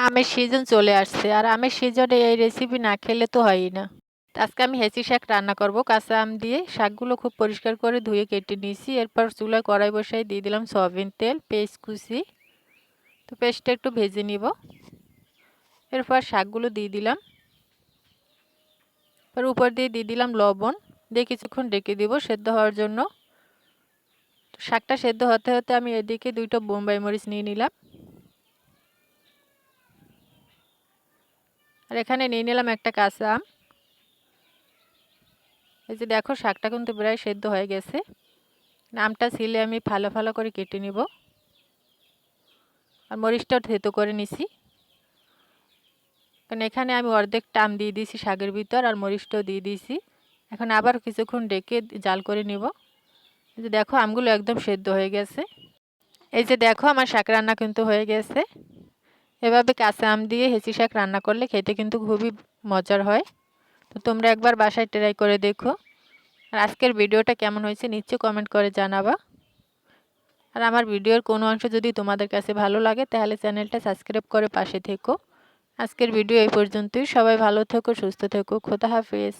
আমের সিজন চলে আসছে, আর আমের সিজনে এই রেসিপি না খেলে তো হয়ই না। তো আজকে আমি হেঁচি শাক রান্না করব কাঁচা আম দিয়ে। শাকগুলো খুব পরিষ্কার করে ধুয়ে কেটে নিয়েছি। এরপর চুলায় কড়াই বসাই দিয়ে দিলাম সয়াবিন তেল, পেঁয়াজ কুচি। তো পেস্টটা একটু ভেজে নিব। এরপর শাকগুলো দিয়ে দিলাম। এর উপর দিয়ে দিলাম লবণ, দিয়ে কিছুক্ষণ ঢেকে দিব সেদ্ধ হওয়ার জন্য। শাকটা সেদ্ধ হতে হতে আমি এদিকে 2টা বোম্বাই মরিচ নিয়ে নিলাম। আর এখানে নিয়ে নিলাম একটা কাঁচা আম। এই যে দেখো শাকটা কিন্তু প্রায় সেদ্ধ হয়ে গেছে। আমটা ছিলে আমি ফালো ফালো করে কেটে নিব। আর মরিচটাও থেতো করে নিছি, কারণ এখানে আমি অর্ধেকটা আম দিয়ে দিয়েছি শাকের ভিতর, আর মরিচটাও দিয়ে দিয়েছি। এখন আবার কিছুক্ষণ ডেকে জাল করে নিব। এই যে দেখো আমগুলো একদম সেদ্ধ হয়ে গেছে। এই যে দেখো আমার শাক রান্না কিন্তু হয়ে গেছে। এভাবে কাঁচা আম দিয়ে হেঁচি শাক রান্না করলে খেতে কিন্তু খুবই মজার হয়। তো তোমরা একবার বাসায় ট্রাই করে দেখো। আর আজকের ভিডিওটা কেমন হয়েছে নিশ্চয়ই কমেন্ট করে জানাবা। আর আমার ভিডিওর কোনো অংশ যদি তোমাদের কাছে ভালো লাগে তাহলে চ্যানেলটা সাবস্ক্রাইব করে পাশে থেকো। আজকের ভিডিও এই পর্যন্তই। সবাই ভালো থেকো, সুস্থ থেকো। খোদা হাফেজ।